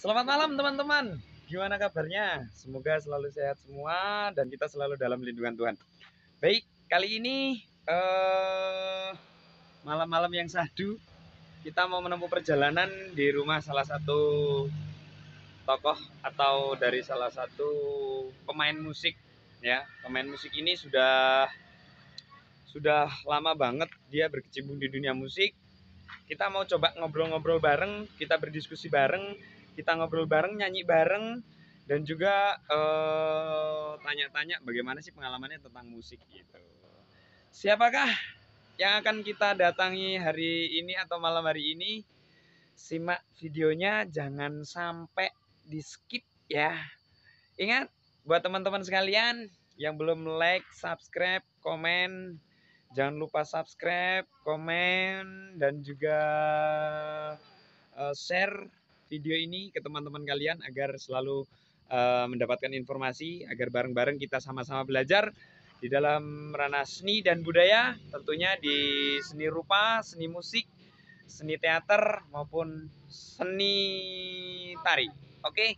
Selamat malam teman-teman. Gimana kabarnya? Semoga selalu sehat semua dan kita selalu dalam lindungan Tuhan. Baik, kali ini malam-malam yang syahdu, kita mau menempuh perjalanan di rumah salah satu tokoh atau dari salah satu pemain musik ya. Pemain musik ini sudah lama banget dia berkecimpung di dunia musik. Kita mau coba ngobrol-ngobrol bareng, kita berdiskusi bareng, kita ngobrol bareng, nyanyi bareng, dan juga tanya-tanya bagaimana sih pengalamannya tentang musik gitu. Siapakah yang akan kita datangi hari ini atau malam hari ini? Simak videonya, jangan sampai di skip ya. Ingat, buat teman-teman sekalian yang belum like, subscribe, komen, jangan lupa subscribe, komen, dan juga share video ini ke teman-teman kalian agar selalu mendapatkan informasi, agar bareng-bareng kita sama-sama belajar di dalam ranah seni dan budaya, tentunya di seni rupa, seni musik, seni teater maupun seni tari. Oke?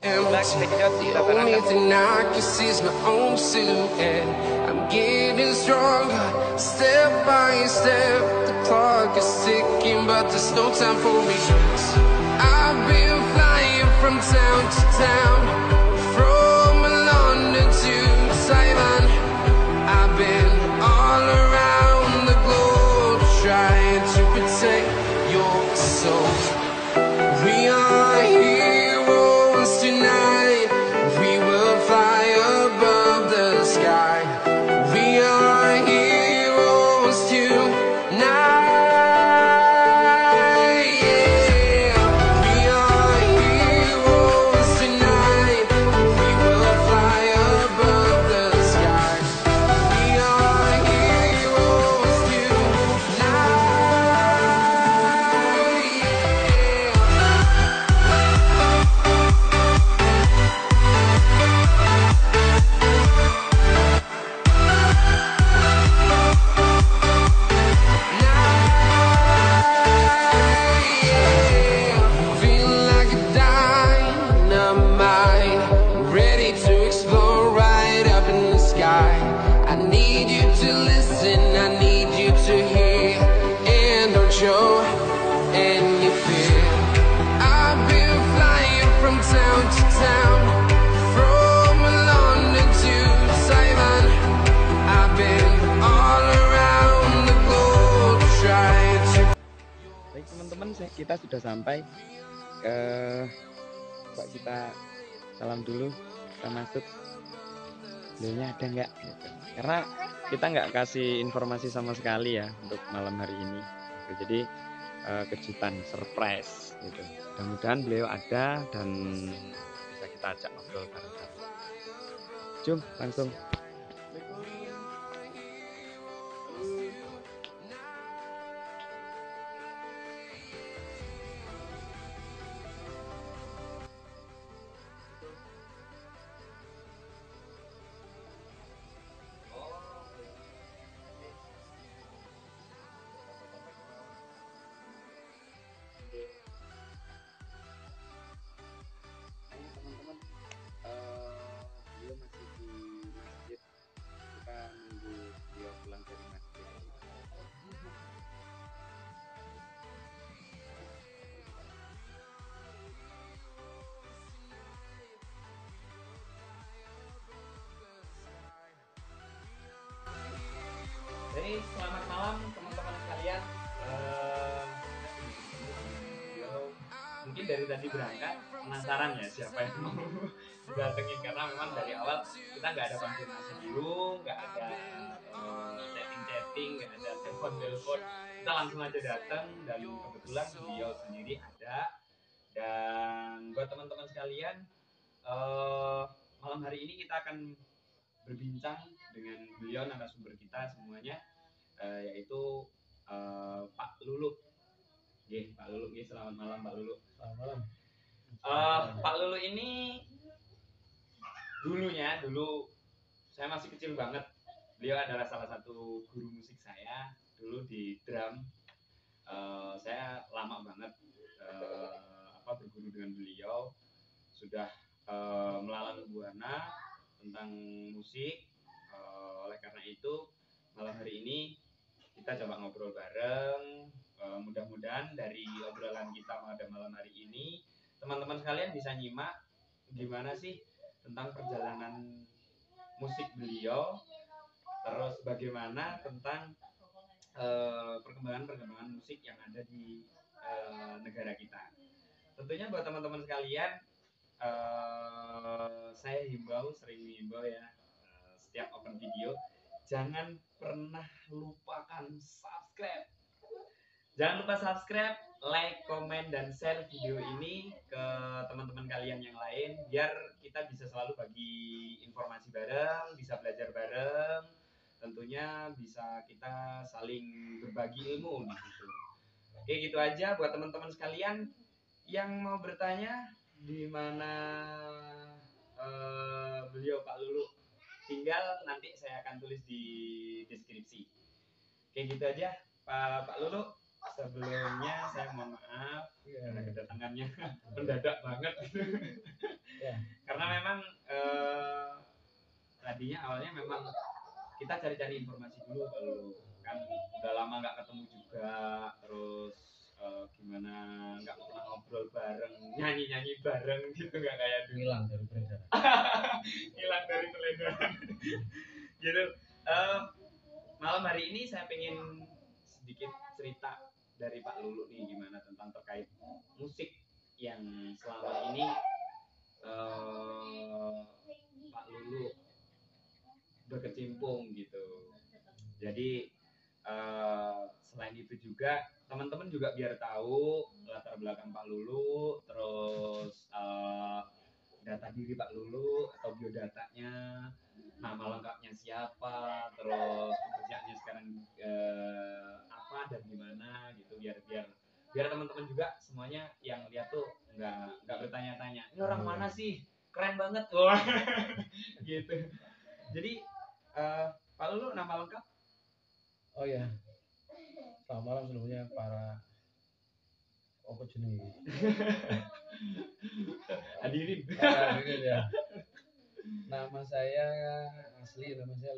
The only thing I can see is my own silhouette. I'm getting stronger, step by step. The clock is ticking, but there's no time for me. I've been flying from town to town, from London to Taiwan. I've been all around the globe trying to protect your soul. We are heroes tonight. We will fly above the sky. We are heroes tonight. Yeah. We are heroes tonight. We will fly above the sky. We are heroes tonight. Feel like a dynamite, ready to explode right up in the sky. I need you to listen, I need you to hear, and don't show any fear. I've been flying from town to town, from London to Taiwan. I've been all around the globe trying to. Baik teman-teman, kita sudah sampai ke Pak, kita salam dulu, kita masuk. Beliaunya ada nggak? Gitu. Karena kita nggak kasih informasi sama sekali ya untuk malam hari ini. Jadi kejutan, surprise gitu. Mudah-mudahan beliau ada dan bisa kita ajak ngobrol bareng-bareng. Jom langsung. Teman-teman, beliau masih di masjid. Kita nunggu beliau pulang dari masjid. Jadi selamat malam teman-teman sekalian. Mungkin dari tadi berangkat penasaran ya siapa yang mau didatengin, karena memang dari awal kita nggak ada konfirmasi dulu, nggak ada chatting-chatting, nggak ada telepon-telepon, kita langsung aja datang dan kebetulan beliau sendiri ada. Dan buat teman-teman sekalian, malam hari ini kita akan berbincang dengan beliau, narasumber kita semuanya, yaitu Pak Lulu. Pak Lulu, selamat malam Pak Lulu. Selamat malam. Pak Lulu ini dulu saya masih kecil banget. Beliau adalah salah satu guru musik saya dulu di drum. Saya lama banget berguru dengan beliau. sudah melalang buana tentang musik. Oleh karena itu malam hari ini kita coba ngobrol bareng. Mudah-mudahan dari obrolan kita pada malam hari ini teman-teman sekalian bisa nyimak gimana sih tentang perjalanan musik beliau, terus bagaimana tentang perkembangan musik yang ada di negara kita. Tentunya buat teman-teman sekalian, saya sering himbau ya, setiap open video jangan pernah lupakan subscribe. Jangan lupa subscribe, like, komen, dan share video ini ke teman-teman kalian yang lain biar kita bisa selalu bagi informasi bareng, bisa belajar bareng, tentunya bisa kita saling berbagi ilmu di situ. Oke, gitu aja buat teman-teman sekalian yang mau bertanya di mana beliau Pak Lulu tinggal, nanti saya akan tulis di deskripsi. Oke, gitu aja Pak Lulu. Sebelumnya saya mohon maaf karena kedatangannya mendadak banget. Karena memang tadinya awalnya memang kita cari-cari informasi dulu kalau kan udah lama nggak ketemu juga, terus gimana nggak pernah ngobrol bareng, nyanyi bareng gitu, nggak kayak dulu. Hilang dari peredaran. Hilang dari peredaran. Gitu. Malam hari ini saya pengen sedikit cerita dari Pak Lulu nih, gimana tentang terkait musik yang selama ini Pak Lulu berkecimpung gitu. Jadi selain itu juga teman-teman juga biar tahu latar belakang Pak Lulu, terus data diri Pak Lulu atau biodatanya, nama lengkapnya siapa, terus pekerjaannya sekarang apa dan gimana gitu, biar teman-teman juga semuanya yang lihat tuh nggak bertanya-tanya ini orang mana sih, keren banget wah gitu. Jadi Pak Lulu nama lengkap? Oh ya, selamat malam sebelumnya para jenenge. Hadirin. Ya. Nama saya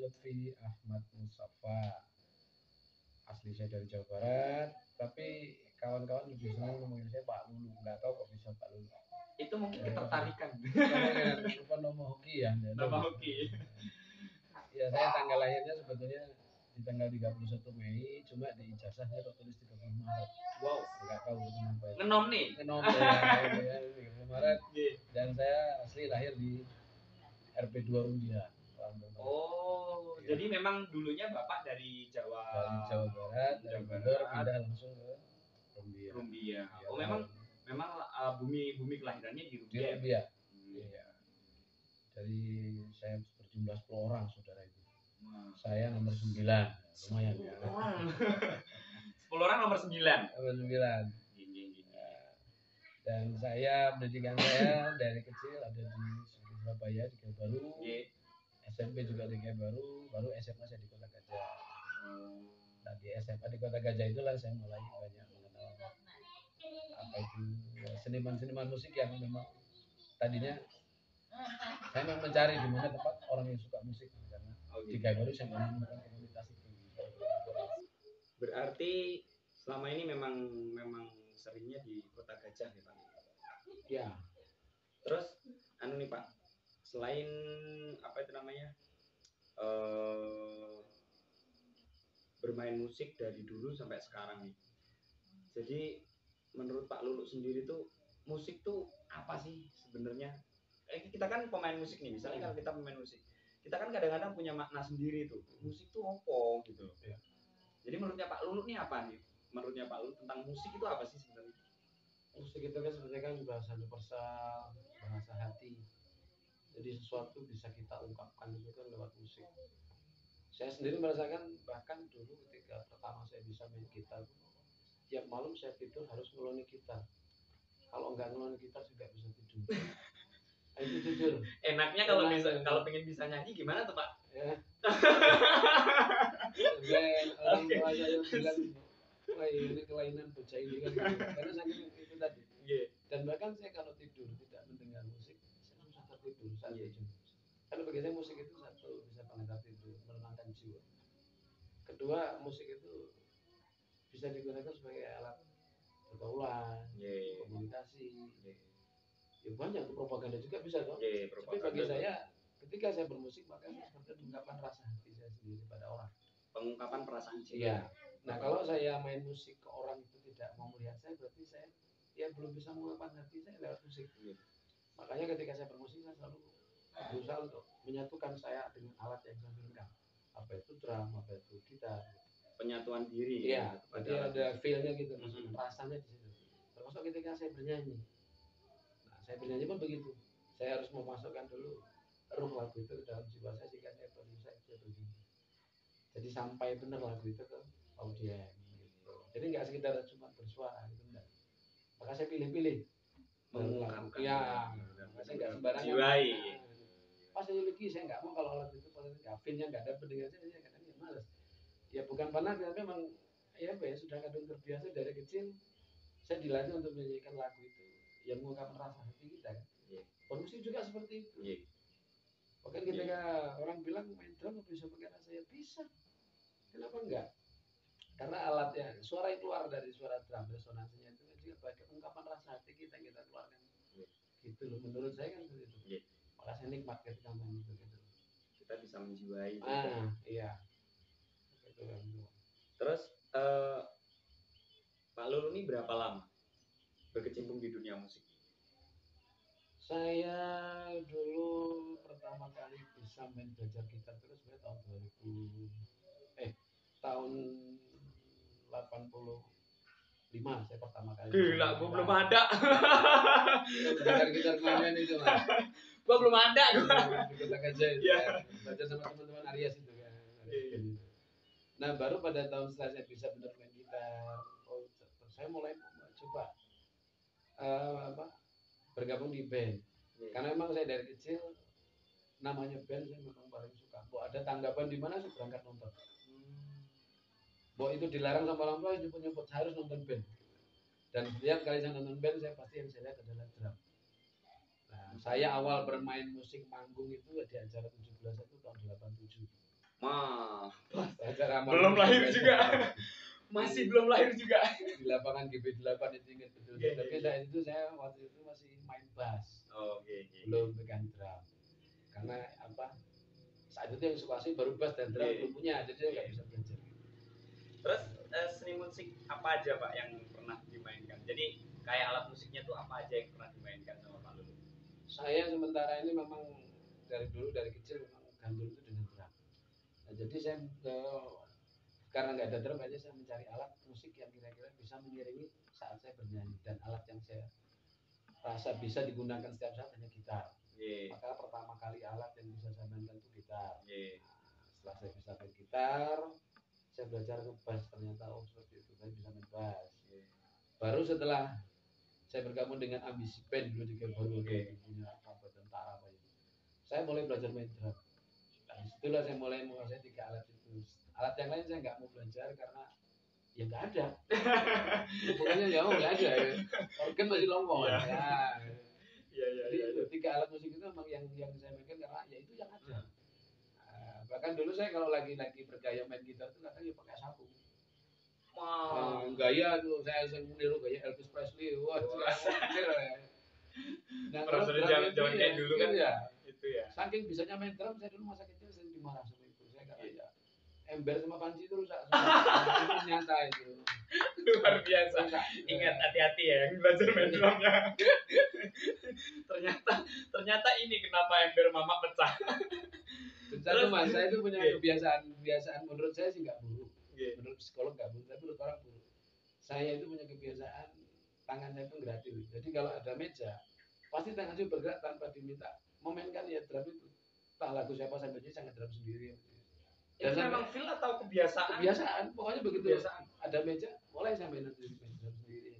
Lutfi Ahmad Mustafa. Asli saya dari Jawa Barat, tapi kawan-kawan lebih senang memanggil saya Pak Lulu. Nggak tahu kok bisa Pak Lulu. Itu mungkin ketertarikan. Apa nama hoki ya? Nama hoki. Ya, saya tanggal lahirnya sebetulnya di tanggal 31 Mei, cuma di ijazahnya tertulis 30 Maret. Wow, nggak tahu kenapa. Ngenom nih. Ngenom ya, 30 Maret. Dan saya asli lahir di RP2 Rumbia. Oh, ya. Jadi memang dulunya Bapak dari Jawa Barat, dari Bogor pindah langsung ke Rumbia. Ya, oh, memang bumi kelahirannya di Rumbia. Di Rumbia. Iya. Jadi saya berjumlah 10 orang saudara itu. Saya nomor 9. Lumayan ya. 10 orang nomor 9. Nomor 9. Dan saya pendidikan saya dari kecil ada di Surabaya di Kebaru. SMP juga di Kebaru, baru SMA saya di Kota Gajah. Nah, di SMA di Kota Gajah itulah saya mulai banyak mengenal apa itu seniman-seniman musik yang memang tadinya saya memang mencari di mana tempat orang yang suka musik, karena di Kebaru saya menemukan komunitas itu. Berarti selama ini memang seringnya di Kota Gajah ya Pak? Ya. Terus nih Pak, selain apa itu namanya bermain musik dari dulu sampai sekarang nih, jadi menurut Pak Lulu sendiri tuh musik tuh apa sih sebenarnya? Kita kan pemain musik nih, misalnya kalau kita pemain musik, kita kan kadang-kadang punya makna sendiri tuh, musik tuh apa gitu. Ya. Jadi menurutnya Pak Lulu nih apa nih? Menurutnya Pak Lulu tentang musik itu apa sih sebenarnya? Musik itu kan sebenarnya kan bahasa universal, bahasa hati. Jadi sesuatu bisa kita ungkapkan itu kan lewat musik. Saya sendiri merasakan bahkan dulu ketika pertama saya bisa main gitar, tiap malam saya tidur harus ngeloni gitar. Kalau nggak ngeloni gitar juga bisa tidur. Itu jujur. Enaknya kalau pengen bisa nyanyi gimana tuh Pak? Ya. Orang tua saya bilang, wah ini kelainan bocah ini kan, karena saking itu tadi. Dan bahkan saya kalau tidur tidak mendengar musik, saya susah tertidur saat tidur. Karena bagi saya musik itu satu bisa pengantar tidur, menenangkan jiwa. Kedua, musik itu bisa digunakan sebagai alat pergaulan, komunikasi. Ya banyak untuk propaganda juga bisa dong. Tapi bagi saya, ketika saya bermusik maka saya seperti mengungkapkan rasa hati saya sendiri pada orang. Pengungkapan perasaan jiwa. Iya. Nah kalau saya main musik ke orang itu tidak mau melihat saya, berarti saya ya belum bisa mengungkapkan hati saya lewat musik. Makanya ketika saya bermusik saya selalu berusaha untuk menyatukan saya dengan alat yang saya mainkan. Apa itu drum, apa itu gitar. Penyatuan diri. Iya. Jadi ada feel-nya gitu, rasanya di situ. Termasuk ketika saya bernyanyi. Nah saya bernyanyi pun begitu. Saya harus memasukkan dulu ruh lagu itu ke dalam jiwa saya sehingga saya bisa bernyanyi. Jadi sampai benar lagu itu ke audiens gitu. Jadi nggak sekedar cuma bersuara gitu enggak. Maka saya pilih-pilih. Ya, saya nggak sembarangan. Jiwai. Pas saya lagi saya nggak mau kalau alat itu filmnya nggak ada pendengar saya kadang ya malas. Ya bukan fanatik tapi memang ya sudah kadang terbiasa dari kecil saya dilatih untuk menyanyikan lagu itu yang mengungkapkan rasa hati kita kan. Bermusik juga seperti itu. Bahkan ketika orang bilang main drum bisa pakai rasa ya bisa. Kenapa enggak? Karena alatnya, suara yang keluar dari suara drum, resonansinya itu kan juga bagai ungkapan rasa hati kita yang kita keluarkan. Gitu loh, menurut saya kan seperti itu. Maka saya nikmat ketika main itu gitu. Kita bisa menjiwai. Iya. Terus Pak Lulu ini berapa lama berkecimpung di dunia musik? Saya dulu pertama kali bisa main belajar gitar itu sebenarnya tahun 85 saya pertama kali. Gila, gua belum ada. Gitar kemarin itu Mas. Gua belum ada. Kita aja itu. Belajar sama teman-teman Aries itu kan. Nah, baru pada tahun setelah saya bisa benar main gitar, saya mulai coba bergabung di band. Karena memang saya dari kecil namanya band saya memang paling suka. Ada tanggapan di mana saya berangkat nonton. Bahwa itu dilarang sama orang tua, nyebut saya harus nonton band. Dan setiap kali saya nonton band, saya pasti yang saya lihat adalah drum. Nah, saya awal bermain musik manggung itu di acara 17 itu tahun 87. Belum lahir juga. Masih belum lahir juga. Di lapangan GB8 itu ingat betul. Tapi saat itu saya waktu itu masih main bass. Belum pegang drum. Karena saat itu yang suka sih baru bass dan drum belum punya, jadi saya nggak bisa belajar. Terus seni musik apa aja Pak yang pernah dimainkan? Jadi kayak alat musiknya tuh apa aja yang pernah dimainkan sama Pak Lulu? Saya sementara ini memang dari kecil memang gandul itu dengan drum. Nah, jadi saya karena nggak ada drum aja saya mencari alat musik yang kira-kira bisa mengiringi saat saya bernyanyi, dan alat yang saya rasa bisa digunakan setiap saat hanya gitar. Maka pertama kali alat yang bisa saya mainkan itu gitar. Setelah saya bisa main gitar, saya belajar ke bass, ternyata seperti itu saya bisa main bass. Baru setelah saya bergabung dengan Ambisi Band dulu juga baru punya apa tentara apa itu, saya mulai belajar main drum. Nah, disitulah saya mulai menguasai 3 alat itu. Alat yang lain saya nggak mau belajar karena ya nggak ada. Pokoknya ya nggak ada. Organ masih longkon. Jadi 3 alat musik itu memang yang saya mainkan karena ya itu yang ada. Bahkan dulu saya kalau lagi bergaya main gitar itu kadang ya pakai sapu. Gaya tuh saya meniru gaya Elvis Presley. Wah, nah, Profesor zaman kayak dulu kan ya. Itu ya. Saking bisanya main drum, saya dulu masa kecil sering dimarah sama ibu saya karena ya ember sama panci itu rusak semua. Nyata itu. Luar biasa. Ingat hati-hati ya yang belajar main drumnya. ternyata ini kenapa ember mama pecah. Terus Mas, saya itu punya kebiasaan menurut saya sih nggak buruk. Menurut psikolog nggak buruk, tapi menurut orang buruk. Saya itu punya kebiasaan tangan saya itu gratis. Jadi kalau ada meja, pasti tangan saya bergerak tanpa diminta. Memainkan ya drum itu. Entah lagu siapa saya baca sangat drum sendiri. Itu memang feel atau kebiasaan? Kebiasaan, pokoknya begitu. Kebiasaan. Ada meja, mulai saya main drum sendiri.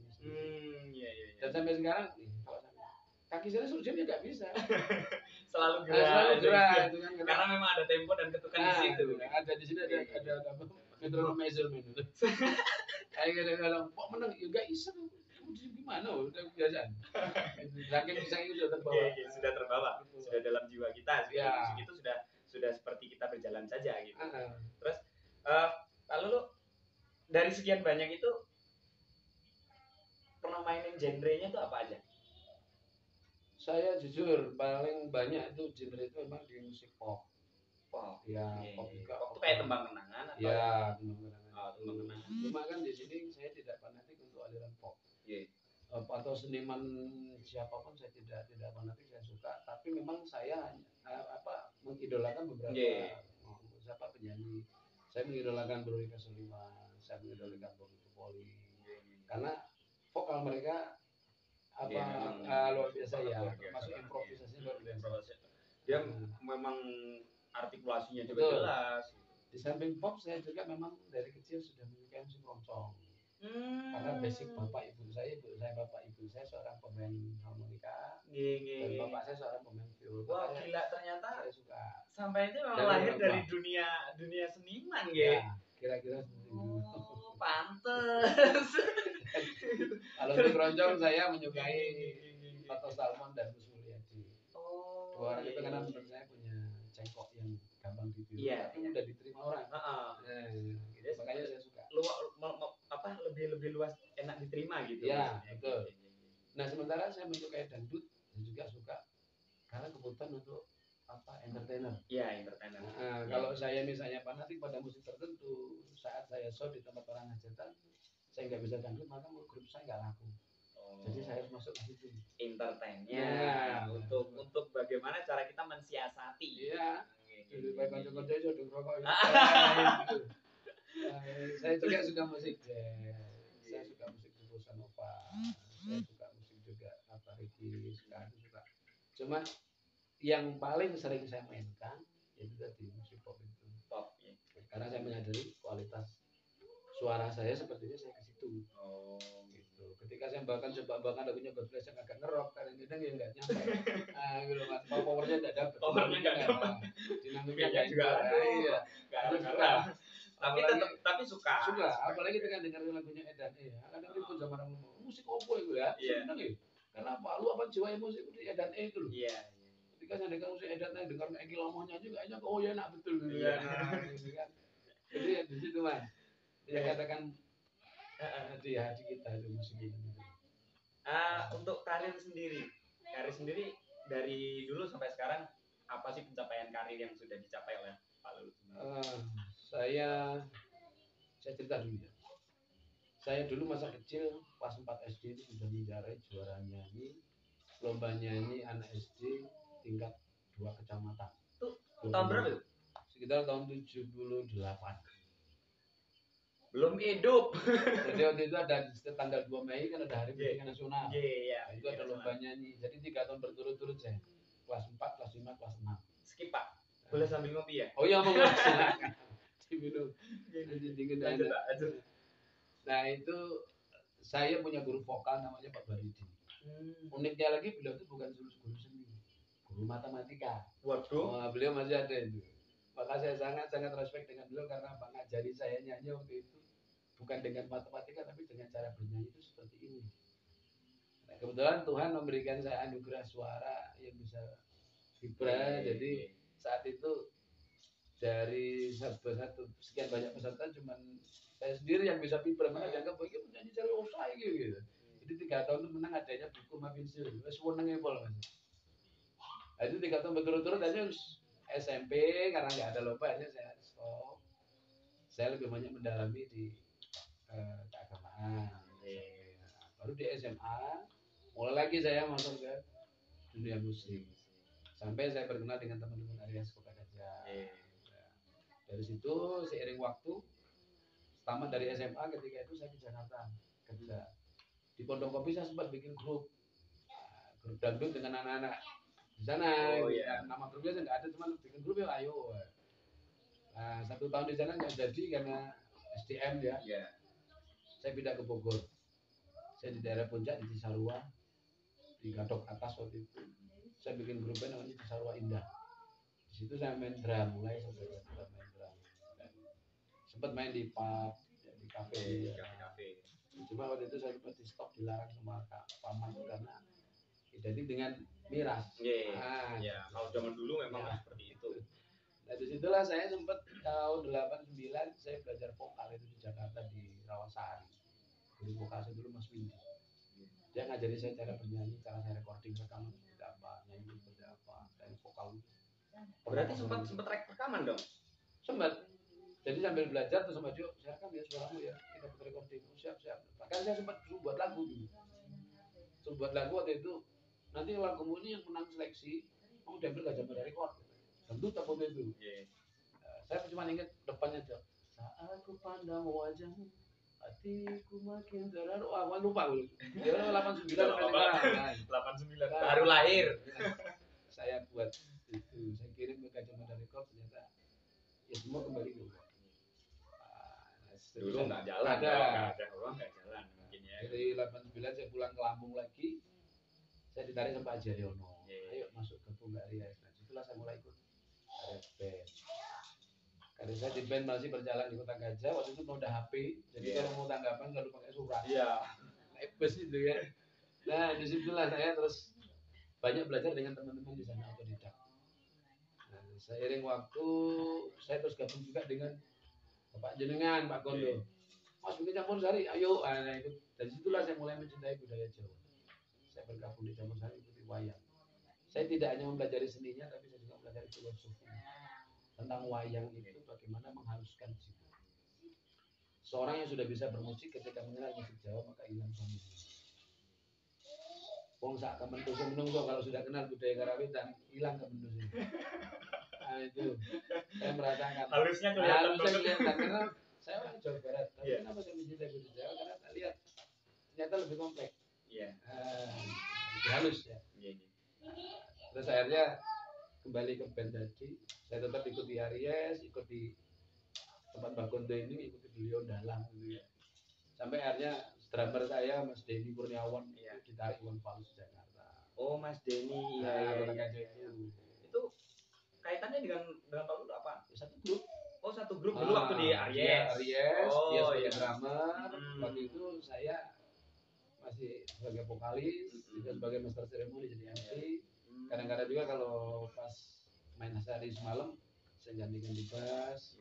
Iya. Dan sampai sekarang, kalau kaki saya surjanya nggak bisa. Selalu gerak itu kan. Karena memang ada tempo dan ketukan di situ. Ada di sini ada metronome measurement itu. Kayak kadang-kadang kok menang, ya nggak iseng. gimana? Udah kebiasaan. Saking bisa itu sudah terbawa. Oke, sudah terbawa, sudah dalam jiwa kita. Ya. Musik itu sudah seperti kita berjalan saja gitu. Ah. Terus kalau lu dari sekian banyak itu pernah mainin genrenya tuh apa aja? Saya jujur paling banyak itu genre itu memang di musik pop. Pop. Ya, Iya, pop iya. juga. Pop tuh kayak tembang kenangan atau? Ya, tembang kenangan. Oh, tembang kenangan. Cuma kan di sini saya tidak fanatik untuk aliran pop. Iya. Atau seniman siapapun saya tidak fanatik, saya suka. Tapi memang saya mengidolakan beberapa siapa penyanyi. Saya mengidolakan Veronica Sullivan, saya mengidolakan Bobby Poli. Karena vokal mereka luar biasa ya, termasuk improvisasi luar biasa. Dia memang artikulasinya juga betul. Jelas. Di samping pop saya juga memang dari kecil sudah menyukai musik keroncong. Karena basic bapak ibu saya seorang pemain harmonika, dan bapak saya seorang pemain viol. Wah, gila, ternyata saya suka. Sampai itu memang lahir dari dunia seniman, ya. Kira-kira seperti itu. Oh, pantes. Kalau untuk keroncong saya menyukai Fato Salmon dan Mus Mulyadi. Dua orang itu karena menurut saya punya cengkok yang gampang ditiru, tapi mudah diterima orang. Makanya saya suka. Lebih luas, enak diterima gitu. Ya, betul. Nah, sementara saya menyukai dangdut, saya juga suka karena kebutuhan untuk entertainer. Iya, entertainer. Kalau saya misalnya fanatik pada musik tertentu, saat saya show di tempat orang hajatan, saya nggak bisa dangdut, maka grup saya nggak laku. Jadi saya harus masuk ke situ. Entertainnya. Untuk bagaimana cara kita mensiasati. Iya. Jadi baik konco-konco itu dong rokok. Saya juga suka musik jazz. Saya suka musik bossa nova. Saya suka musik juga Ricky Skadu suka. Cuma yang paling sering saya mainkan itu tadi musik pop itu. Pop ya. Karena saya menyadari kualitas suara saya sepertinya saya ke situ. Gitu. Ketika saya coba lagunya God Bless yang agak ngerok, kadang-kadang ya nggak nyampe. Gitu kan. Powernya nggak dapet. Dinamikanya juga ada. Iya. Tapi suka. Apalagi dengan dengar lagunya Edan kadang ribut sama orang musik opo itu ya. Seneng ya. Kenapa? Lu apa jiwa musik itu Edan itu loh. Iya. Ketika saya dengar musik Edan dengar Eki Lamanya juga aja ya enak betul gitu kan. Gitu kan. Jadi di situ Mas. Dia katakan hati kita itu musik ini. Untuk karir sendiri dari dulu sampai sekarang apa sih pencapaian karir yang sudah dicapai oleh Pak Lulu? Saya cerita dulu ya. Saya dulu masa kecil pas 4 SD itu sudah menjuarai juara nyanyi lomba nyanyi anak SD tingkat 2 kecamatan. Tahun berapa itu? Sekitar tahun 78. Belum hidup. Jadi waktu itu ada tanggal 2 Mei kan ada Hari Pendidikan Nasional. Iya. Itu ada lomba nyanyi. Jadi 3 tahun berturut-turut saya. Kelas 4, kelas 5, kelas 6. Skip Pak. Boleh sambil ngopi ya? Oh iya, monggo. Diminum. Lanjut. Nah itu saya punya guru vokal namanya Pak Baridi. Uniknya lagi beliau itu bukan guru seni, guru matematika. Waduh. Beliau masih ada itu. Maka saya sangat respect dengan beliau karena Pak ngajari saya nyanyi waktu itu bukan dengan matematika tapi dengan cara bernyanyi itu seperti ini. Nah, kebetulan Tuhan memberikan saya anugerah suara yang bisa vibra. Jadi saat itu dari sekian banyak peserta cuman saya sendiri yang bisa vibra, mana dianggap bagi penyanyi cari usai gitu. Jadi 3 tahun itu menang adanya buku Mavinsil, wes wenenge pol Mas. Nah, itu 3 tahun berturut-turut aja SMP karena nggak ada lomba aja saya stop. Saya lebih banyak mendalami di keagamaan. Baru di SMA mulai lagi saya masuk ke dunia musik. Sampai saya berkenal dengan teman-teman Arias Kota Gajah. Dari situ seiring waktu tamat dari SMA ketika itu saya ke Jakarta kerja. Di Pondok Kopi saya sempat bikin grup dangdut dengan anak-anak di sana. Nama grupnya saya nggak ada, cuma bikin grup ya ayo. Nah, 1 tahun di sana nggak jadi karena SDM ya. Saya pindah ke Bogor. Saya di daerah Puncak di Cisarua di Gadok atas waktu itu. Saya bikin grup band namanya Cisarua Indah. Di situ saya main drum, mulai sampai main drum. Sempat main di pub, di kafe. Cuma waktu itu saya sempat di stop, dilarang sama paman karena identik dengan miras. Ya, kalau zaman dulu memang seperti itu. Nah disitulah saya sempat tahun 89 saya belajar vokal itu di Jakarta di Rawasari. Guru vokal saya dulu Mas Windy. Dia ngajari saya cara bernyanyi, cara saya recording rekaman seperti apa, nyanyi seperti apa, dan vokal. Berarti sempat rekaman dong? Sempat. Jadi sambil belajar terus sama dia, saya rekam ya suaramu ya, kita buat recording. Siap. Bahkan saya sempat suruh buat lagu dulu. Suruh buat lagu waktu itu. Nanti lagumu ini yang menang seleksi, kamu diambil Gajah Mada Record. Tentu tak boleh itu. Saya cuma ingat depannya aja. Saat ku pandang wajahmu, hatiku makin terharu. Wah, lupa gue. Dia 89 sampai sekarang. 89 baru lahir. Saya buat itu, saya kirim ke Gajah Mada Record, ternyata ya semua kembali ke gua. Dulu nggak jalan, ada orang nggak jalan mungkin ya. Dari 89 saya pulang ke Lampung lagi, saya ditarik sama Pak Haji Haryono. Ayo masuk ke Punggari ya. Nah, situlah saya mulai ikut band. Karena saya di band masih berjalan di Kota Gajah, waktu itu belum ada HP, jadi kalau mau tanggapan selalu pakai surat. Naik bus itu ya. Nah disitulah saya terus banyak belajar dengan teman-teman di sana otodidak. Nah, seiring waktu saya terus gabung juga dengan Bapak Jenengan, Pak Kondo. Mas bikin campur sari, ayo. Nah, itu dari situlah saya mulai mencintai budaya Jawa. Saya bergabung di campur sari ikuti wayang. Saya tidak hanya mempelajari seninya, tapi saya juga mempelajari filosofi tentang wayang itu bagaimana menghaluskan jiwa. Seorang yang sudah bisa bermusik ketika mengenal musik Jawa maka hilang sombongnya. Wong sak kementus menungso kalau sudah kenal budaya Karawitan hilang kementus. Nah itu saya merasakan. Halusnya kelihatan karena saya orang Jawa Barat. Tapi kenapa saya mencintai budaya Jawa? Karena saya lihat ternyata lebih kompleks. Lebih halus ya. Terus akhirnya kembali ke band tadi. Saya tetap ikut di Aries, ikut di tempat Mbak Kondo ini, ikut beliau dalam gitu ya. Sampai akhirnya drummer saya Mas Denny Kurniawan ditarik Iwan Fals Jakarta. Oh Mas Denny, itu kaitannya dengan Pak Ludo apa? Satu grup. Oh satu grup dulu waktu di Aries. Dia sebagai drummer. Waktu itu saya masih sebagai vokalis, juga sebagai master ceremony jadi MC. Kadang-kadang juga kalau pas main hari semalam saya gantikan di bass.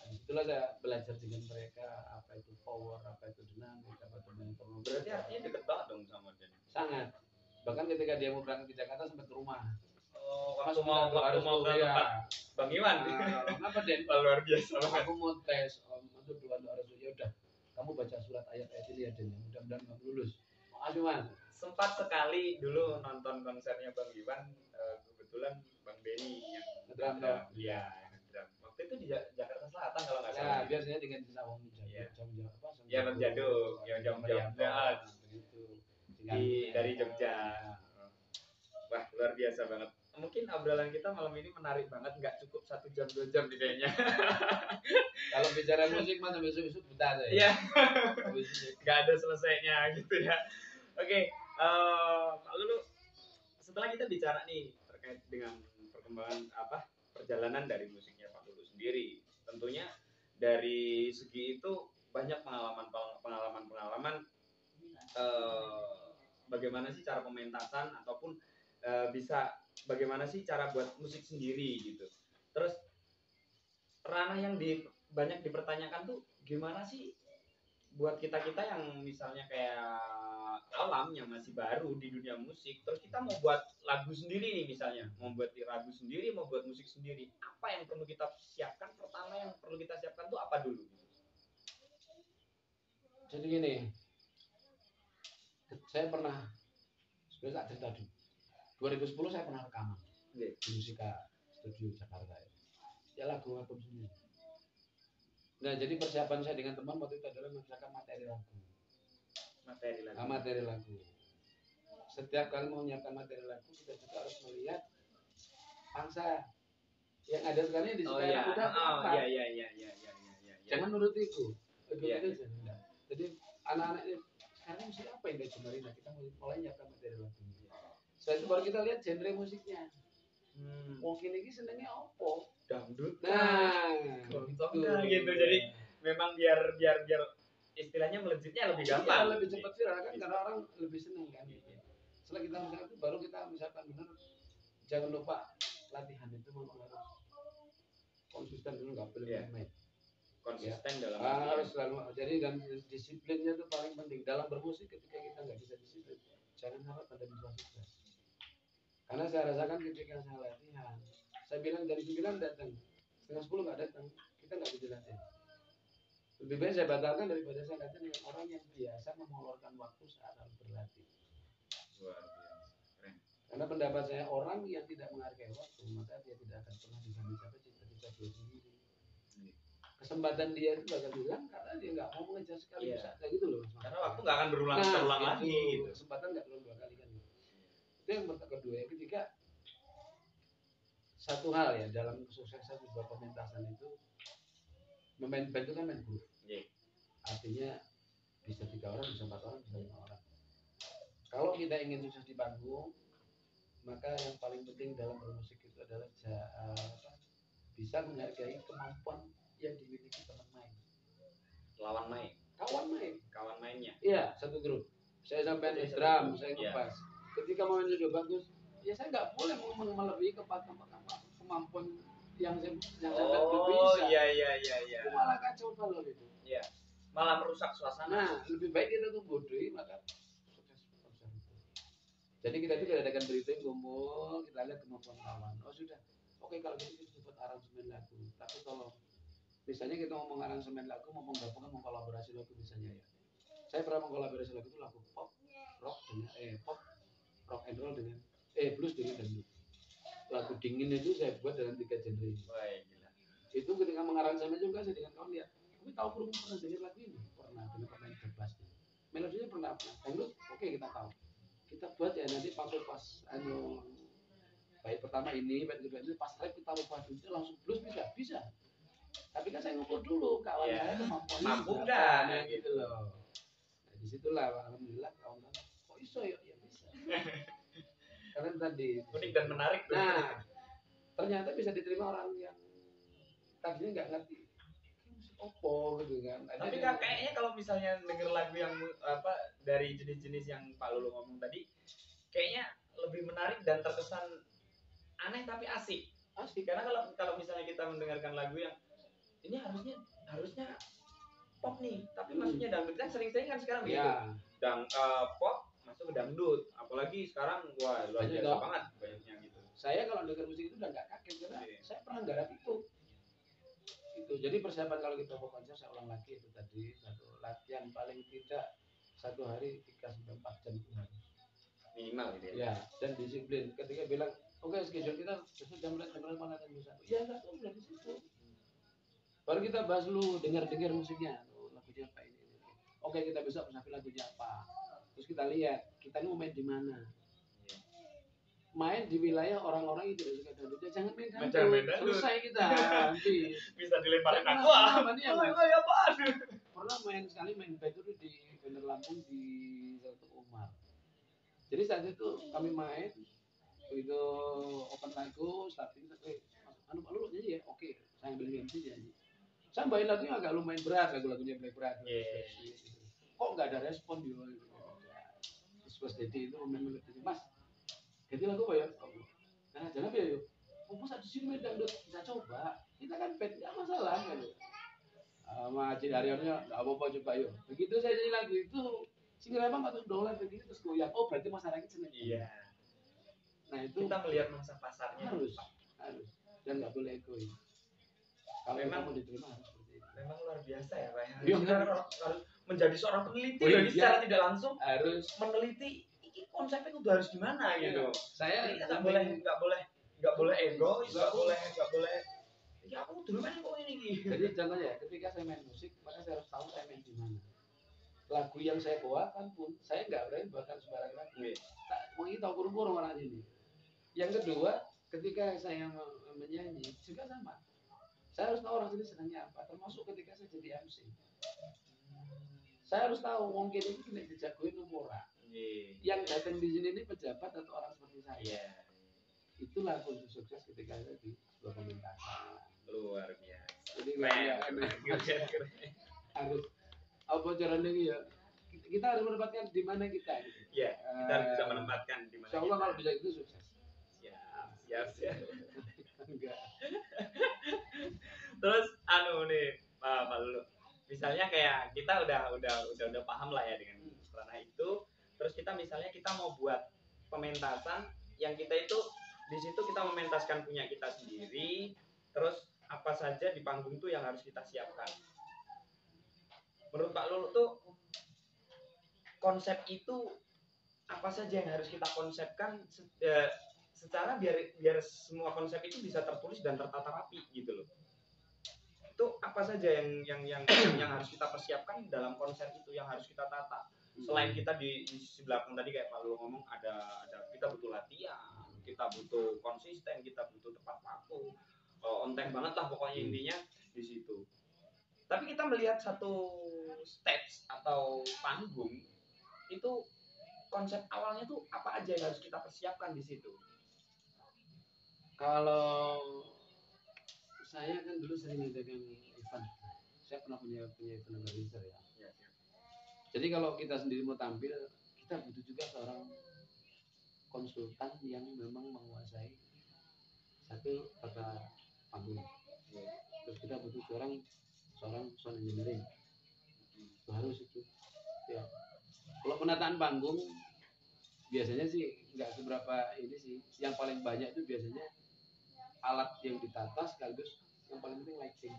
Disitulah saya belajar dengan mereka apa itu power, apa itu dinamik, apa itu metronome. Berarti artinya deket banget dong sama Den. Sangat. Bahkan ketika dia mau berangkat ke Jakarta sempat ke rumah. Waktu mau ke tempat Bang Iwan. Kenapa Den? Luar biasa. Aku mau tes untuk dua harus ya udah. Kamu baca surat ayat-ayat ini ya Den. Mudah-mudahan kamu lulus. Makasih Mas. Sempat sekali dulu nonton konsernya Bang Iwan, kebetulan Bang Denny yang ngedrum. Waktu itu di Jakarta Selatan kalau nggak salah. Ya, biasanya dengan di Sawang jam apa? Ya, Jaduk, yang jam-jam itu. Dari Jogja. Wah, luar biasa banget. Mungkin obrolan kita malam ini menarik banget, nggak cukup 1 jam 2 jam nih kayaknya. Kalau bicara musik mah sampai besok buta saya. Iya. Nggak ada selesainya gitu ya. Oke, Pak Lulu, setelah kita bicara nih terkait dengan perkembangan perjalanan dari musiknya Pak Lulu sendiri, tentunya dari segi itu banyak pengalaman bagaimana sih cara pementasan ataupun bisa bagaimana sih cara buat musik sendiri gitu. Terus ranah yang banyak dipertanyakan tuh gimana sih buat kita yang misalnya kayak alam yang masih baru di dunia musik, terus kita mau buat lagu sendiri nih misalnya, mau buat lagu sendiri, mau buat musik sendiri, apa yang perlu kita siapkan? Pertama yang perlu kita siapkan tuh apa dulu? Jadi gini, saya pernah sebenarnya tak cerita dulu. 2010 saya pernah rekaman di Musika Studio Jakarta ya lagu sendiri. Nah jadi persiapan saya dengan teman waktu itu adalah menyiapkan materi lagu. Setiap kali mau menyiapkan materi lagu kita juga harus melihat bangsa yang ada sekarang di sekarang udah apa. Jangan menurut itu. Jadi anak-anak ini sekarang musik apa yang dia cemarin? Nah, kita mulai menyiapkan materi lagu. Setelah itu baru kita lihat genre musiknya. Mungkin ini senangnya apa? Dangdut. Nah, gitu. Jadi memang biar istilahnya melejitnya lebih Iya, gampang. lebih cepat viral kan karena orang lebih seneng kan. Setelah kita misalkan itu baru kita misalkan benar, jangan lupa latihan itu memang harus konsisten dulu, nggak boleh main-main. Konsisten dalam harus selalu, jadi dan disiplinnya itu paling penting dalam bermusik. Ketika kita nggak bisa disiplin, jangan harap Anda bisa sukses. Karena saya rasakan ketika saya latihan, saya bilang dari 9 datang, setengah 10 nggak datang, kita nggak bisa latihan. Lebih baik saya batalkan daripada saya latihan dengan orang yang biasa memolorkan waktu saat harus berlatih. Luar biasa. Keren. Karena pendapat saya, orang yang tidak menghargai waktu, maka dia tidak akan pernah bisa mencapai cita-cita dia sendiri. Kesempatan dia itu bakal hilang karena dia nggak mau mengejar sekali saja gitu loh. Karena waktu nggak akan berulang lagi gitu. Kesempatan nggak berulang 2 kali kan. Itu yang kedua. Yang ketiga, satu hal ya dalam kesuksesan sebuah pementasan itu, memain band itu kan main grup. Artinya bisa 3 orang, bisa 4 orang, bisa 5 orang. Kalau kita ingin sukses di panggung, maka yang paling penting dalam bermusik itu adalah bisa menghargai kemampuan yang dimiliki teman main. Kawan mainnya. Iya, satu grup. Saya sampai main drum, saya ngebass. Ketika main sudah bagus, ya saya nggak boleh melebihi kemampuan yang saya bisa. Iya. Malah kacau kalau itu. Iya. Malah merusak suasana. Nah, lebih baik kita tuh bodohi, maka sukses konser itu. Jadi kita itu adakan briefing, kumpul, kita lihat kemampuan kawan. Oh sudah, oke kalau gitu kita buat aransemen lagu. Tapi kalau misalnya kita ngomong aransemen lagu, ngomong gabungan, mau kolaborasi lagu misalnya ya. Saya pernah mengkolaborasi lagu itu lagu pop, rock dengan rock and roll dengan blues dengan dangdut. Lagu dingin itu saya buat dengan 3 genre. Wah, gila. Itu ketika mengaransemen juga saya dengan kawan lihat. Kamu tahu belum pernah dengar lagu ini? Pernah, dengan pemain bassnya. Melodinya pernah. Dangdut, oke kita tahu. Kita buat ya nanti pas baik pertama ini, baik kedua ini, pas rap kita rubah dulu langsung blues bisa. Tapi kan saya ngukur dulu kawan saya kemampuannya mampu nggak, gitu loh. Nah, disitulah alhamdulillah kawan kok iso ya bisa. Karena tadi unik dan menarik. Nah, ternyata bisa diterima orang yang tadinya nggak ngerti musik opo gitu kan. Tapi kayaknya kalau misalnya denger lagu yang dari jenis-jenis yang Pak Lulu ngomong tadi, kayaknya lebih menarik dan terkesan aneh tapi asik. Karena kalau misalnya kita mendengarkan lagu yang ini harusnya pop nih, tapi maksudnya dangdut kan sering-sering kan sekarang begitu. Pop masuk ke dangdut, apalagi sekarang wah luar biasa banget banyaknya gitu. Saya kalau dengar musik itu udah nggak kaget karena saya pernah garap itu. Jadi persiapan kalau kita mau konser, saya ulang lagi itu tadi, satu latihan paling tidak 1 hari 3-4 jam itu harus minimal gitu ya. Ya, dan disiplin. Ketika bilang oke, schedule kita besok jam berapa latihan bisa. Ya nggak tahu udah di situ. Baru kita bahas dulu, dengar musiknya, lagunya apa ini. Oke, kita besok sampai lagunya apa. Terus kita lihat, kita ini mau main di mana. Main di wilayah orang-orang yang tidak suka dangdutnya, jangan main dangdut. Selesai kita. Nanti bisa dilemparin aku. Pernah main band itu di Bandar Lampung di Satu Umar. Jadi saat itu kami main, itu open lagu, starting Pak Lulu nyanyi ya, oke, saya ambil MC nyanyi. Saya main lagunya agak lumayan berat, lagunya berat. Kok nggak ada respon dia? Terus Mas Dedi itu main melodi, Mas, jadi lagu apa ya? Nah, jangan ya yuk. Fokus di sini main dangdut, kita coba. Kita kan band, nggak masalah kan. Sama Cik Haryono, nggak apa-apa coba yuk. Begitu saya nyanyi lagu itu, single emang atau dolar begini terus goyang. Oh berarti masyarakat seneng. Iya. Nah itu kita melihat masa pasarnya harus dan nggak boleh egois. Kalau memang mau diterima harus seperti itu. Memang luar biasa ya Pak. Kita harus menjadi seorang peneliti secara tidak langsung harus meneliti ini konsepnya udah harus gimana gitu. Saya nggak boleh ego, nggak boleh. Ya aku dulu main kok ini. Jadi contohnya ketika saya main musik, maka saya harus tahu saya main di mana. Lagu yang saya bawakan pun saya nggak berani bawakan sembarang lagu. Mau tahu kurung orang ini. Yang kedua, ketika saya menyanyi juga sama. Saya harus tahu orang sini senangnya apa, termasuk ketika saya jadi MC. Saya harus tahu mungkin ini kena dijagoin ora. Yang datang di sini ini pejabat atau orang seperti saya. Itulah kunci sukses ketika saya di sebuah pementasan. Luar biasa. Jadi harus apa bocorannya ya kita harus menempatkan di mana kita gitu. Iya, kita harus bisa menempatkan di mana. Insya Allah kalau bisa itu sukses. Siap. Enggak. Terus nih Pak Lulu, misalnya kayak kita udah paham lah ya dengan ranah itu, terus kita misalnya kita mau buat pementasan yang kita itu di situ kita mementaskan punya kita sendiri, terus apa saja di panggung tuh yang harus kita siapkan. Menurut Pak Lulu tuh konsep itu apa saja yang harus kita konsepkan secara biar semua konsep itu bisa tertulis dan tertata rapi gitu loh. Itu apa saja yang harus kita persiapkan dalam konsep itu yang harus kita tata. Selain kita di sisi belakang tadi kayak Pak Lulu ngomong ada kita butuh latihan, kita butuh konsisten, kita butuh tepat waktu, on time banget lah pokoknya intinya di situ. Tapi kita melihat satu stage atau panggung itu konsep awalnya tuh apa aja yang harus kita persiapkan di situ. Kalau saya kan dulu sering ngadakan event, saya pernah punya event organizer ya. Jadi kalau kita sendiri mau tampil, kita butuh juga seorang konsultan yang memang menguasai satu tata panggung. Terus kita butuh seorang sound engineering, itu harus itu. Ya. Kalau penataan panggung biasanya sih nggak seberapa ini sih. Yang paling banyak itu biasanya alat yang ditata sekaligus yang paling penting lighting.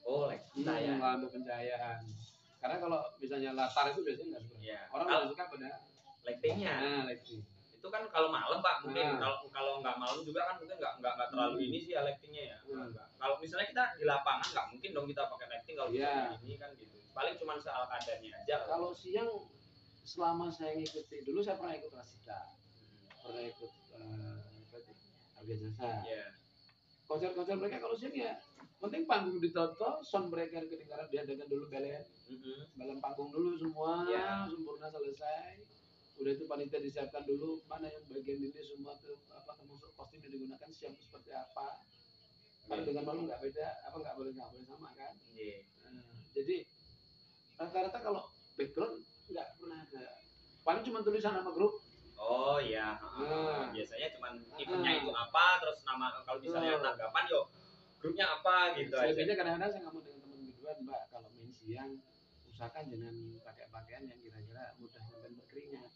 Oh, lighting. Lampu pencahayaan. Karena kalau misalnya latar itu biasanya nggak seberapa. Ya. Orang lebih suka pada lightingnya. Nah, lighting. Itu kan kalau malam Pak mungkin kalau nggak malam juga kan mungkin nggak terlalu ini sih ya lightingnya ya. Kalau misalnya kita di lapangan nggak mungkin dong kita pakai lighting kalau ini kan gitu. Paling cuma soal kadarnya aja. Kalau siang selama saya ngikuti dulu saya pernah ikut Rasita, pernah ikut Harga Jasa. Konser-konser mereka kalau siang ya penting panggung ditoto, sound mereka kedengaran, diadakan dulu belen panggung dulu semua sempurna selesai. Udah itu panitia disiapkan dulu mana yang bagian ini semua tuh apa termasuk kostum yang digunakan siap seperti apa. Kalau dengan malam nggak beda, nggak boleh sama kan. Jadi rata-rata kalau background nggak pernah ada, paling cuma tulisan nama grup. Oh iya, biasanya cuma eventnya itu apa, terus nama kalau misalnya tanggapan yo grupnya apa gitu aja. Selebihnya kadang-kadang saya ngomong dengan teman biduan, Mbak, kalau main siang usahakan jangan pakai pakaian yang kira-kira mudah sampai berkeringat.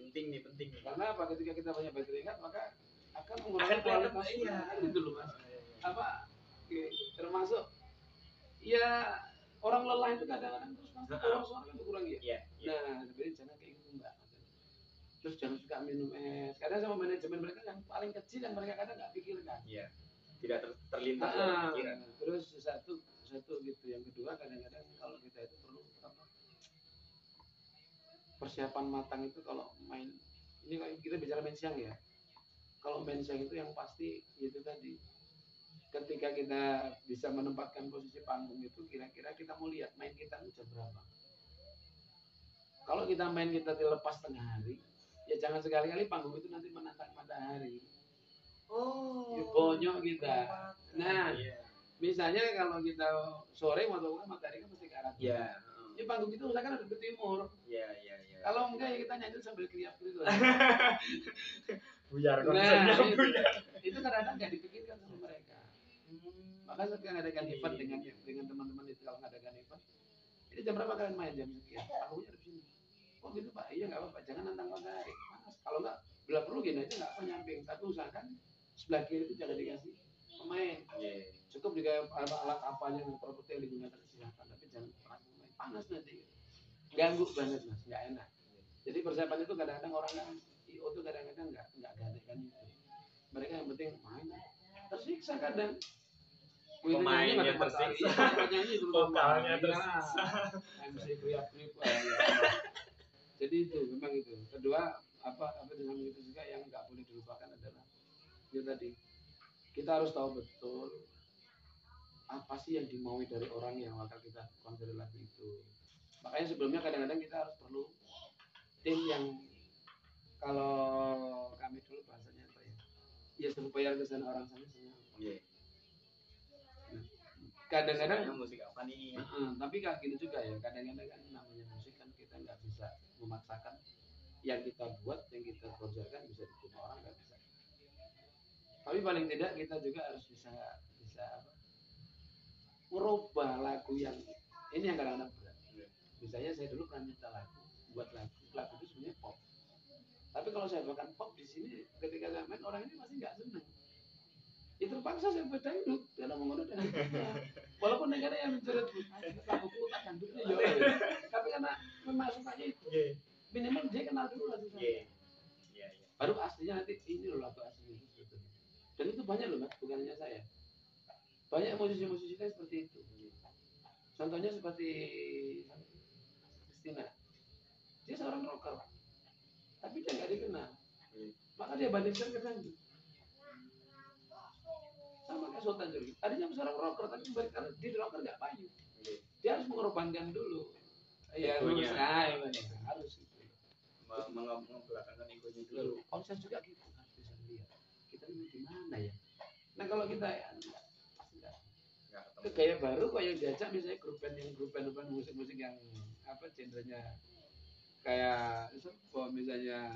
Penting nih. Karena apa? Ketika kita banyak berkeringat maka akan mengurangi kualitas itu loh Mas. Apa? Termasuk ya orang lelah itu kadang-kadang terus pasti suara kan berkurang ya. Nah, sebenarnya jangan kayak gitu Mbak. Terus jangan suka minum es. Kadang sama manajemen mereka yang paling kecil yang mereka kadang nggak pikirkan. Iya. Tidak terlintas pikiran. Terus satu gitu. Yang kedua kadang-kadang kalau kita itu perlu persiapan matang itu kalau main ini kalau kita bicara main siang ya. Kalau main siang itu yang pasti itu tadi ketika kita bisa menempatkan posisi panggung itu kira-kira kita mau lihat main kita itu jam berapa. Kalau kita main kita dilepas tengah hari, ya jangan sekali-kali panggung itu nanti menantang matahari. Ya bonyok kita. Nah, misalnya kalau kita sore atau matahari kan mesti ke arah timur. Ya panggung itu usahakan ada ke timur. Kalau enggak ya kita nyanyi sambil kriap-kriap. Buyar konsepnya buyar. Itu kadang-kadang nggak dipikirkan sama mereka. Maka sekarang ngadakan event dengan teman-teman itu kalau ngadakan event, ini jam berapa kalian main jam sekian? Panggungnya ada di sini. Oh gitu Pak, iya nggak apa-apa, jangan nantang matahari, panas. Kalau nggak, bila perlu gini aja nggak apa nyamping, tapi usahakan sebelah kiri itu jangan dikasih pemain. Cukup juga alat apanya yang properti yang digunakan silahkan, tapi jangan pemain panas nanti. Ganggu banget Mas, nggak enak. Jadi persiapan itu kadang-kadang orang yang IO itu kadang-kadang nggak gadekan itu. Mereka yang penting main, tersiksa kadang. Pemainnya tersiksa, vokalnya tersiksa, MC kriap-kriap. Jadi itu memang itu. Kedua apa dengan itu juga yang nggak boleh dilupakan adalah itu tadi kita harus tahu betul apa sih yang dimaui dari orang yang bakal kita konser lagu itu. Makanya sebelumnya kadang-kadang kita harus perlu tim yang kalau kami dulu bahasanya apa ya? Ya supaya kesan orang sana senang. kadang-kadang musik apa nih? Tapi kan gini juga ya, kadang-kadang kan namanya musik kan kita nggak bisa memaksakan yang kita buat, yang kita kerjakan bisa diterima orang, nggak bisa. Tapi paling tidak kita juga harus bisa apa, merubah lagu yang ini yang kadang-kadang berat. Misalnya saya dulu pernah minta buat lagu itu sebenarnya pop. Tapi kalau saya buatkan pop di sini, ketika saya main orang ini pasti nggak seneng. Itu terpaksa saya buat dangdut karena mengenai dangdutnya. Walaupun negara yang menjerat lagu tak dangdutnya ya, tapi karena memasukkannya itu minimal dia kenal dulu lagu saya. Baru aslinya nanti ini loh lagu aslinya itu sebetulnya. Dan itu banyak loh mas, bukan hanya saya. Banyak musisi-musisi kita seperti itu. Contohnya seperti Christina. Dia seorang rocker, tapi dia nggak dikenal. Maka dia bandingkan ke dangdut. Sama kayak Sultan Jurgi. Tadinya seorang rocker, tapi karena dia rocker nggak payu. Dia harus mengorbankan dulu. Ya harus gitu. Membelakangkan egonya dulu. Konser juga gitu harus bisa lihat. Kita ini gimana ya? Nah kalau kita ya itu gaya baru kok yang diajak misalnya grup band musik-musik yang apa genrenya kayak misalnya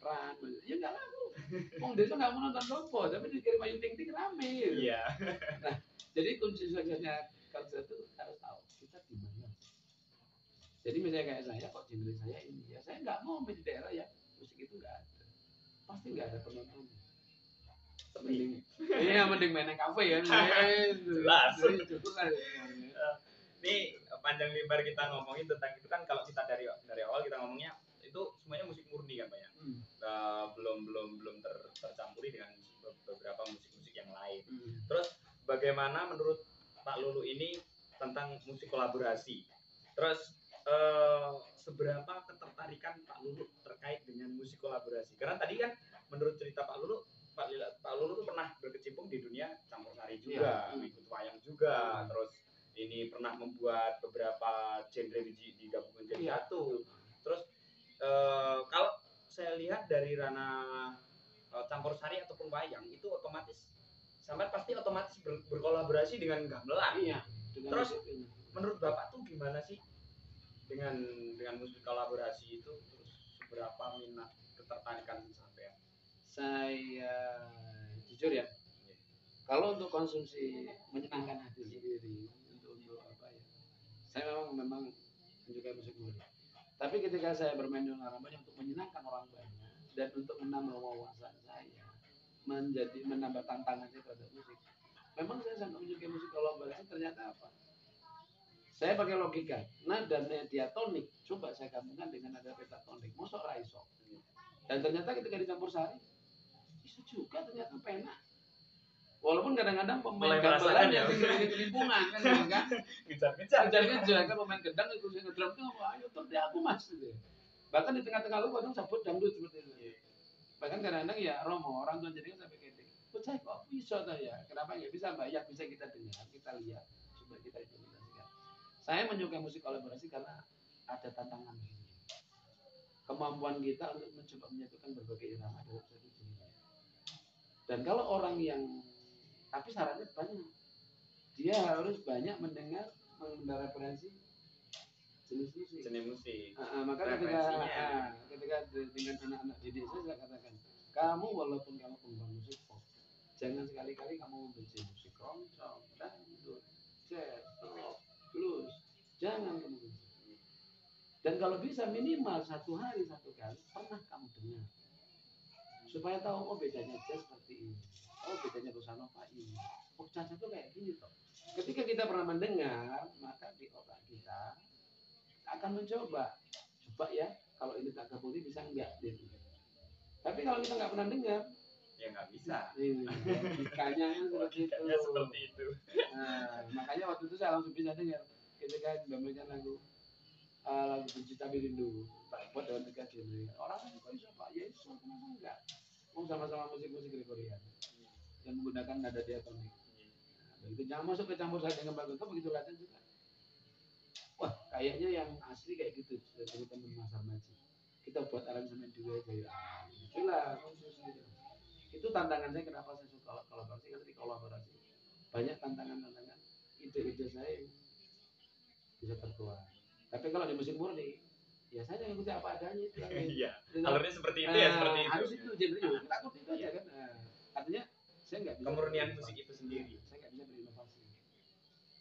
Ran, ya nggak laku. Wong desa nggak mau nonton Lopo, tapi dikirim Ayu Ting Ting rame. Iya. Nah, jadi kunci suksesnya konser itu harus tahu kita di mana. Jadi misalnya kayak saya, kok genre saya ini, ya saya nggak mau di daerah ya musik itu nggak ada, pasti nggak ada penonton. Mending, mending main kafe kan. Jelas. Ini panjang lebar kita ngomongin tentang itu kan, kalau kita dari awal kita ngomongnya itu semuanya musik murni kan Pak ya. Belum tercampuri dengan beberapa musik-musik yang lain. Terus bagaimana menurut Pak Lulu ini tentang musik kolaborasi? Terus seberapa ketertarikan Pak Lulu terkait dengan musik kolaborasi? Karena tadi kan menurut cerita Pak Lulu tuh pernah berkecimpung di dunia campur sari juga, ikut wayang juga, terus ini pernah membuat beberapa genre digabungkan jadi satu. Terus kalau saya lihat dari ranah campur sari ataupun wayang itu otomatis sampai pasti otomatis berkolaborasi dengan gamelan. Iya. Terus menurut Bapak tuh gimana sih dengan musik kolaborasi itu, terus seberapa minat ketertarikan sampai? Saya jujur ya, kalau untuk konsumsi menyenangkan hati sendiri, untuk apa ya, saya memang menyukai musik murni. Tapi ketika saya bermain dengan orang banyak untuk menyenangkan orang banyak dan untuk menambah wawasan saya, menambah tantangan saya terhadap musik, memang saya sangat menyukai musik kolaborasi. Ternyata apa? Saya pakai logika, nadanya diatonik, coba saya gabungkan dengan nada pentatonik, mosok raiso. Dan ternyata ketika dicampur sari, bisa juga ternyata penak. Walaupun kadang-kadang pemain gamelan yang di lingkungan kan, kejar-kejar kan pemain gendang itu ngedrum tuh, ayo tuh dia aku mas gitu. Bahkan di tengah-tengah lu kadang sabut dangdut seperti itu. Bahkan kadang-kadang ya Romo orang tua jadi sampai ketik. Saya kok bisa tuh ya? Kenapa nggak bisa Mbak? Ya bisa kita dengar, kita lihat, coba kita implementasikan. Saya menyukai musik kolaborasi karena ada tantangan. Kemampuan kita untuk mencoba menyatukan berbagai irama dalam satu genre. Dan kalau orang yang, tapi syaratnya banyak, dia harus banyak mendengar referensi jenis musik. Maka ketika dengan anak-anak didik saya katakan, kamu walaupun kamu penggemar musik pop, jangan sekali-kali kamu membenci musik keroncong, dangdut, jazz, rock, blues, jangan kamu benci. Dan kalau bisa minimal satu hari satu kali pernah kamu dengar, supaya tahu oh bedanya jazz seperti ini, oh bedanya bossa nova ini, oh jazz itu kayak gini toh. Ketika kita pernah mendengar, maka di otak kita akan mencoba ya kalau ini tak gabung bisa enggak gitu. Tapi kalau kita nggak pernah dengar ya nggak bisa. Logikanya seperti itu. Nah, makanya waktu itu saya langsung bisa dengar ketika memberikan lagu Benci Tapi Rindu buat dalam tiga genre. Orang kok bisa Pak Yesus kenapa enggak? Mau sama-sama musik-musik Gregorian yang menggunakan nada diatonik. Begitu jangan masuk ke campur sari dengan bagus, begitu latihan juga. Wah, kayaknya yang asli kayak gitu dari teman Mas Armaji. Kita buat aransemen dua aja ya. Itulah khusus gitu. Itu tantangan saya kenapa saya suka kolaborasi, karena di kolaborasi banyak tantangan ide-ide saya bisa tertuang. Tapi kalau di musik murni, ya saya ngikuti apa adanya itu. Iya, alurnya seperti itu ya, seperti itu. Harus itu genre kita ngikuti itu aja kan. Artinya saya nggak bisa kemurnian musik itu sendiri. Saya nggak bisa berinovasi.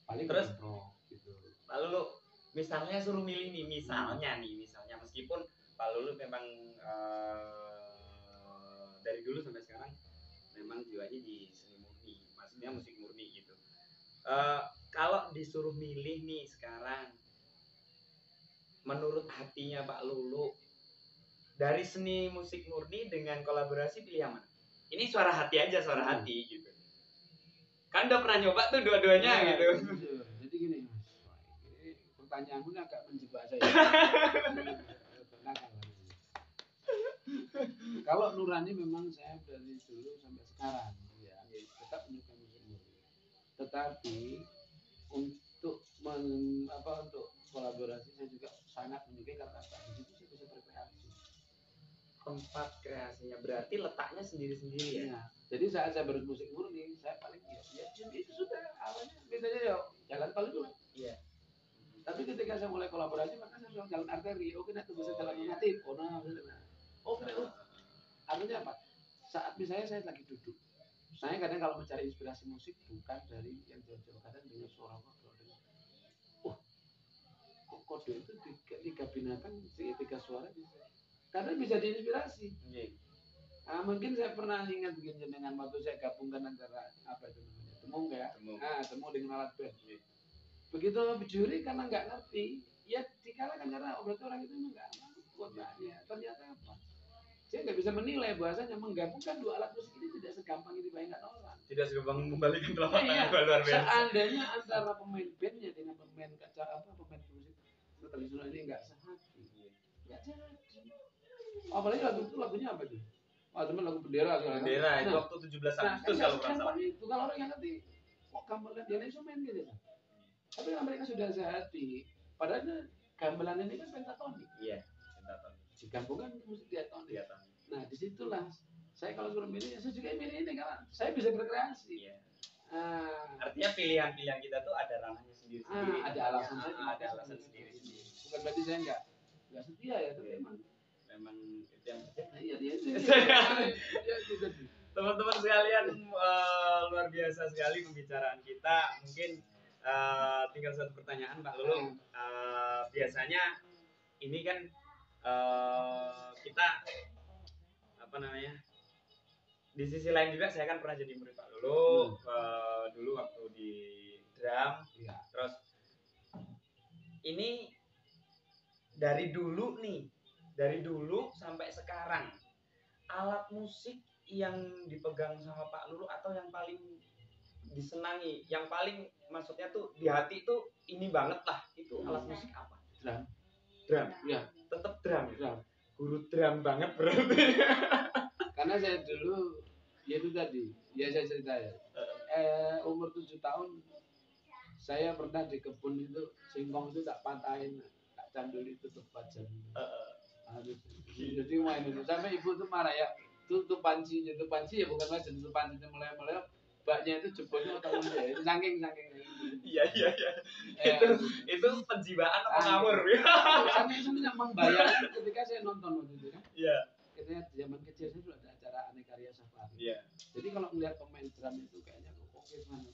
Paling terus gitu. Lalu lu misalnya suruh milih nih, misalnya meskipun Pak Lulu memang dari dulu sampai sekarang memang jiwanya di seni murni, maksudnya musik murni gitu. Kalau disuruh milih nih sekarang, menurut hatinya Pak Lulu, dari seni musik murni dengan kolaborasi pilih yang mana? Ini suara hati aja, suara hati gitu. Kan udah pernah nyoba tuh dua-duanya gitu. Jadi gini Mas, ini pertanyaanmu ini agak menjebak saya. Kalau nurani memang saya dari dulu sampai sekarang ya tetap menyukai musik murni. Tetapi untuk untuk kolaborasi saya juga sangat menyukai karena apa? Di situ saya bisa berkreasi. Tempat kreasinya berarti letaknya sendiri-sendiri ya. Nah, jadi saat saya bermusik murni, saya paling ya itu sudah awalnya bedanya ya jalan tol itu. Iya. Tapi ketika saya mulai kolaborasi maka saya sudah jalan arteri. Oke, nah itu bisa jalan natif. Artinya apa? Saat misalnya saya lagi duduk, saya kadang kalau mencari inspirasi musik bukan dari yang jauh-jauh, kadang dengar suara kode. Kok kode itu tiga binatang, tiga suara bisa. Karena bisa diinspirasi. Mungkin saya pernah ingat begini dengan waktu saya gabungkan antara apa itu namanya temung ya, temung dengan alat band. Begitu juri karena nggak ngerti, ya dikalahkan karena orang itu nggak mampu. Ternyata apa? Saya nggak bisa menilai bahwasanya menggabungkan dua alat musik ini tidak segampang yang dibayangkan orang. Tidak segampang membalikan telapak tangan luar biasa. Seandainya antara pemain bandnya dengan pemain musik tradisional ini nggak sehati, nggak jadi. Apalagi lagunya apa itu? Teman lagu bendera. Bendera itu waktu 17 Agustus kalau nggak salah. Itu kalau orang yang ngerti, kok gamelan dia instrumen gitu kan? Tapi kalau mereka sudah sehati, padahal gamelan ini kan pentatonik. Iya, pentatonik. Digabungkan musik diatonik. Nah, disitulah saya kalau suruh milih, saya juga milih ini karena saya bisa berkreasi. Iya. Artinya pilihan-pilihan kita tuh ada ranahnya sendiri-sendiri. Ada alasan sendiri. Bukan berarti saya nggak setia ya, tapi memang itu yang iya. Teman-teman sekalian, luar biasa sekali pembicaraan kita. Mungkin tinggal satu pertanyaan Pak Lulu. Biasanya ini kan kita apa namanya, di sisi lain juga saya kan pernah jadi murid Pak Lulu dulu waktu di drum. Terus ini dari dulu sampai sekarang, alat musik yang dipegang sama Pak Lulu atau yang paling disenangi, yang paling maksudnya tuh di hati tuh ini banget lah, itu alat musik apa? Drum. Ya, tetap drum. Guru drum banget berarti. Karena saya dulu ya itu tadi, ya saya cerita ya. Umur 7 tahun saya pernah di kebun itu singkong itu tak patahin, tak candul itu tepat jam. Jadi main itu sampai ibu tuh marah ya. Tutup panci ya bukan aja tutup panci mulai baknya itu jebolnya atau ya itu saking. Iya. Itu penjiwaan apa ngawur? Saking membayangkan ketika saya nonton waktu itu kan. Iya. Ketika zaman kecil saya dulu ada acara Aneka Ria Safari. Iya. Jadi kalau melihat pemain drum itu kayaknya oke banget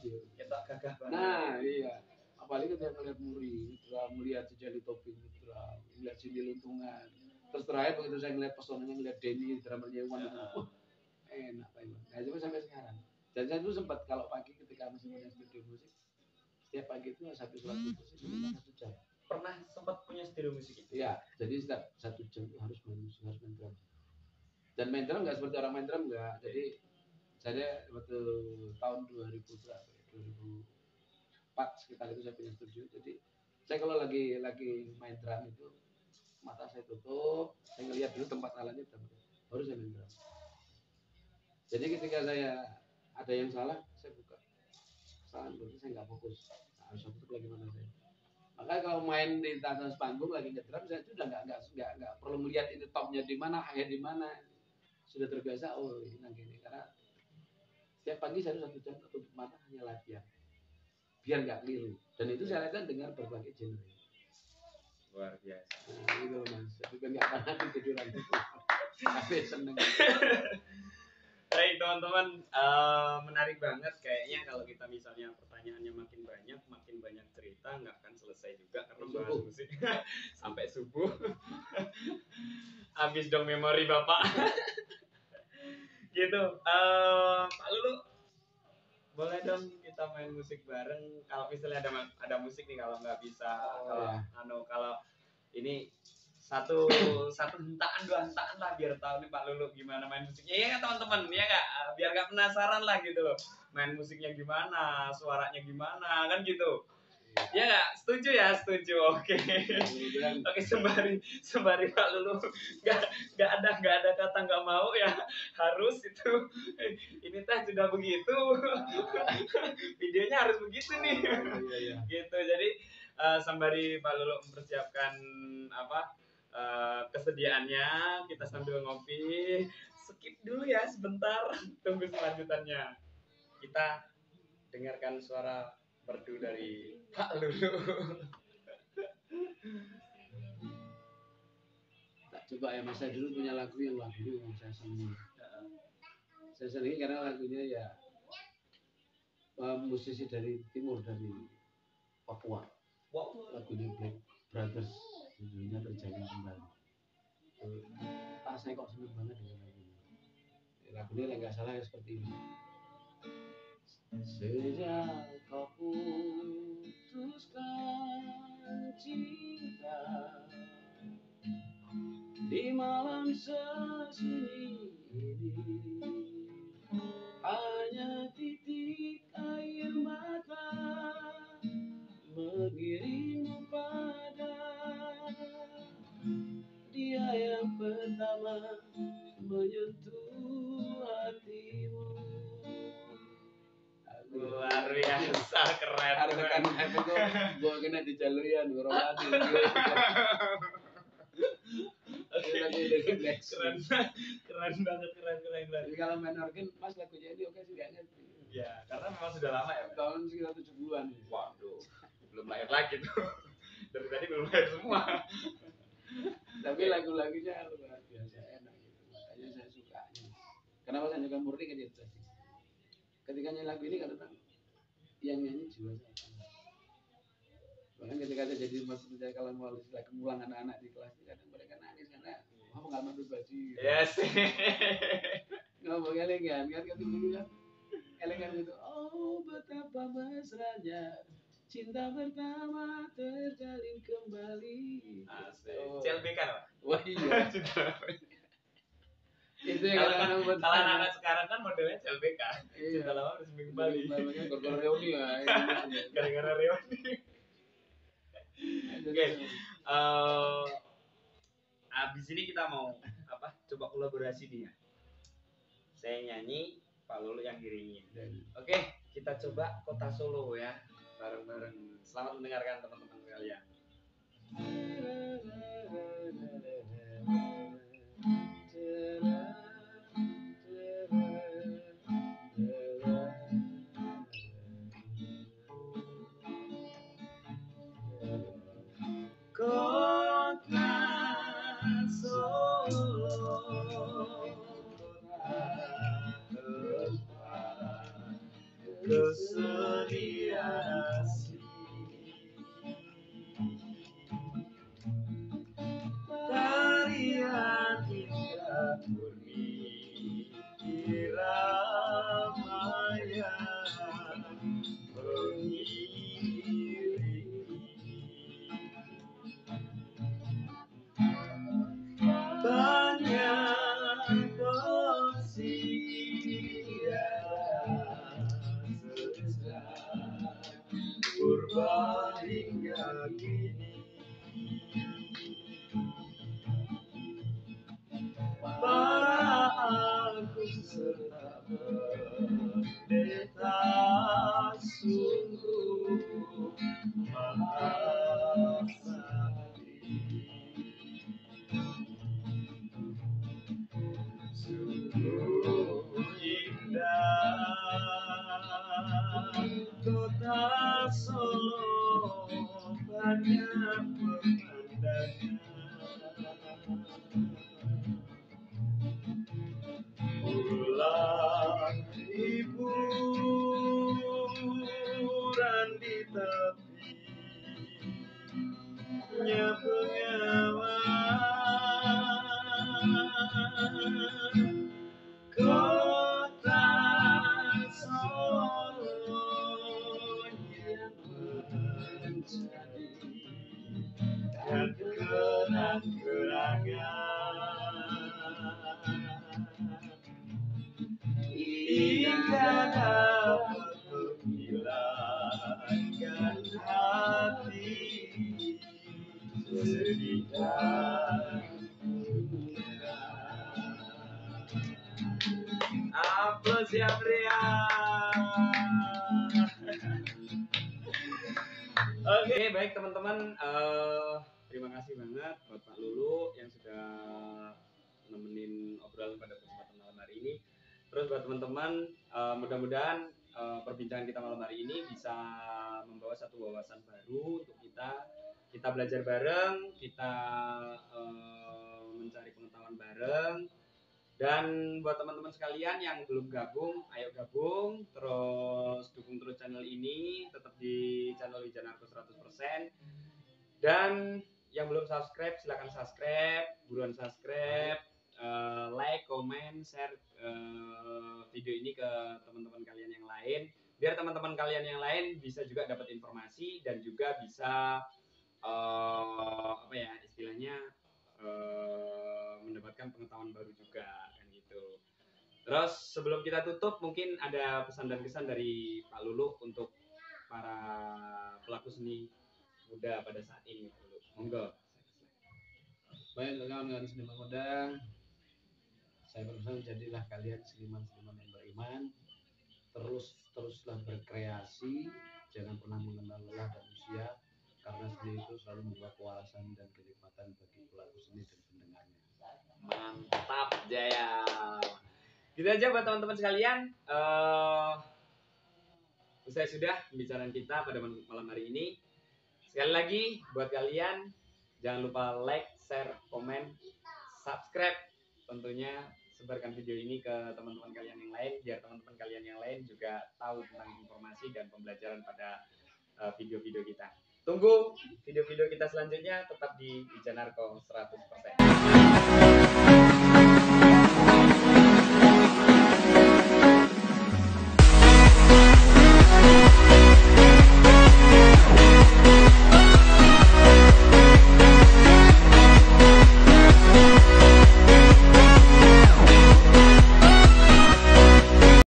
dia. Kita gagah banget. Nah, iya. Apalagi ketika melihat Muri, melihat Jali Topin drum, melihat Cindy Luntungan. Terus terakhir begitu saya melihat pesonanya, melihat Denny drummernya Iwan itu, enak Pak Iwan. Nah, cuma sampai sekarang. Dan saya dulu sempat kalau pagi ketika masih punya studio musik, setiap pagi itu habis waktu itu sih cuma 1 jam. Pernah sempat punya studio musik itu? Iya, jadi setiap 1 jam itu harus main drum. Dan main drum nggak seperti orang main drum nggak. Jadi saya waktu tahun 2004 sekitar itu saya punya studio. Jadi saya kalau lagi main drum itu mata saya tutup, saya ngelihat dulu tempat alatnya baru saya main drum. Jadi ketika saya ada yang salah, saya buka. Salah berarti saya nggak fokus. Harus fokus lagi mana saya. Makanya kalau main di atas panggung lagi ngedrum, saya sudah nggak perlu melihat ini topnya di mana, akhir di mana. Sudah terbiasa. Oh ini gini karena setiap pagi saya 1 jam tutup mata hanya latihan. biar nggak keliru. Dan itu saya lakukan dengan berbagai genre. Luar biasa. Nah, itu mas, jadi kan nggak pernah tiduran itu. Tapi seneng. Baik teman-teman, menarik banget kayaknya kalau kita misalnya pertanyaannya makin banyak cerita nggak akan selesai juga karena bahas musik sampai subuh. Habis dong memori bapak. Gitu. Pak Lulu, boleh dong kita main musik bareng. Kalau misalnya ada musik nih, kalau nggak bisa, kalau ini satu hentaan, dua hentaan lah biar tahu nih Pak Lulu gimana main musiknya. Iya nggak teman-teman, ya nggak, biar nggak penasaran lah gitu loh, main musiknya gimana, suaranya gimana kan gitu. Ya nggak, setuju ya, setuju. Oke. Oke, sembari Pak Lulu nggak ada kata nggak mau ya, harus itu. Ini teh sudah begitu, videonya harus begitu nih. Gitu. Jadi sembari Pak Lulu mempersiapkan kesediaannya, kita sambil ngopi, skip dulu ya sebentar, tunggu selanjutannya. Kita dengarkan suara merdu dari Pak Lulu. Tak coba ya, mas saya dulu punya lagu yang saya senang. Saya senang karena lagunya ya musisi dari timur, dari Papua. Lagunya Black Brothers, judulnya Terjalin Kembali. Saya kok senang banget dengan lagu ini. Lagu ini nggak salah ya seperti ini. Sejak kau putuskan cinta di malam sesunyi ini, hanya titik air mata mengirimmu pada dia yang pertama menyentuh hatimu. Luar biasa, keren. Rekan itu gua kena dijaluyan ngorowati. Keren banget. Jadi kalau main organ, mas lagunya ini oke sih nggak ngerti. Ya, karena memang sudah lama ya. Tahun sekitar 70-an. Waduh, belum lahir lagi tuh. Dari tadi belum lahir semua. Tapi lagu-lagunya luar biasa enak gitu. Makanya saya suka. Kenapa saya juga murni kan itu tadi. Ketika nyanyi lagu ini karena yang nyanyi jiwa saya. Bahkan ketika saya jadi maksudnya kalau mau kemulang anak-anak di kelas, kadang mereka nangis karena pengalaman pribadi. Yes. Ngomong elengan kan dulu kan. Elengan gitu. Oh betapa mesranya cinta pertama terjalin kembali. Asik. CLBK loh. Wah iya. Itu kalau anak-anak sekarang kan modelnya CLBK. Iya. Cinta lama harus kembali. Gara-gara reuni ya. Gara-gara reuni. Oke. Abis ini kita mau coba kolaborasi nih ya. Saya nyanyi, Pak Lulu yang iringin. Oke, kita coba Kota Solo ya, bareng-bareng. Selamat mendengarkan teman-teman sekalian. Kota Solo, kesediasi, tarian indah murni keramaian mengiringi banyak porsi sesat kota Solo yang mencari dan hingga dapat menghilangkan hati sedih dan aplaus yang meriah. Oke, baik teman-teman, terima kasih banget buat Pak Lulu yang sudah nemenin obrolan pada kesempatan malam hari ini. Terus buat teman-teman, mudah-mudahan perbincangan kita malam hari ini bisa membawa satu wawasan baru untuk kita belajar bareng, kita mencari pengetahuan bareng. Dan buat teman-teman sekalian yang belum gabung, ayo gabung, terus dukung terus channel ini, tetap di channel Wijanarko 100%. Dan yang belum subscribe, silahkan subscribe, buruan subscribe, like, comment, share video ini ke teman-teman kalian yang lain, biar teman-teman kalian yang lain bisa juga dapat informasi dan juga bisa apa ya istilahnya mendapatkan pengetahuan baru juga kan gitu. Terus sebelum kita tutup mungkin ada pesan dan kesan dari Pak Lulu untuk para pelaku seni muda pada saat ini, Pak Lulu. Monggo. Baik kawan-kawan seniman muda, saya berpesan jadilah kalian seniman-seniman yang beriman, teruslah berkreasi, jangan pernah mengenal lelah dan usia, karena seni itu selalu membawa kewarasan dan kenikmatan bagi pelaku seni dan pendengarnya. Mantap Jaya. Gitu aja buat teman-teman sekalian. Usai sudah pembicaraan kita pada malam hari ini. Sekali lagi buat kalian jangan lupa like, share, komen, subscribe. Tentunya sebarkan video ini ke teman-teman kalian yang lain biar teman-teman kalian yang lain juga tahu tentang informasi dan pembelajaran pada video-video kita. Tunggu video-video kita selanjutnya tetap di Wijanarko 100%.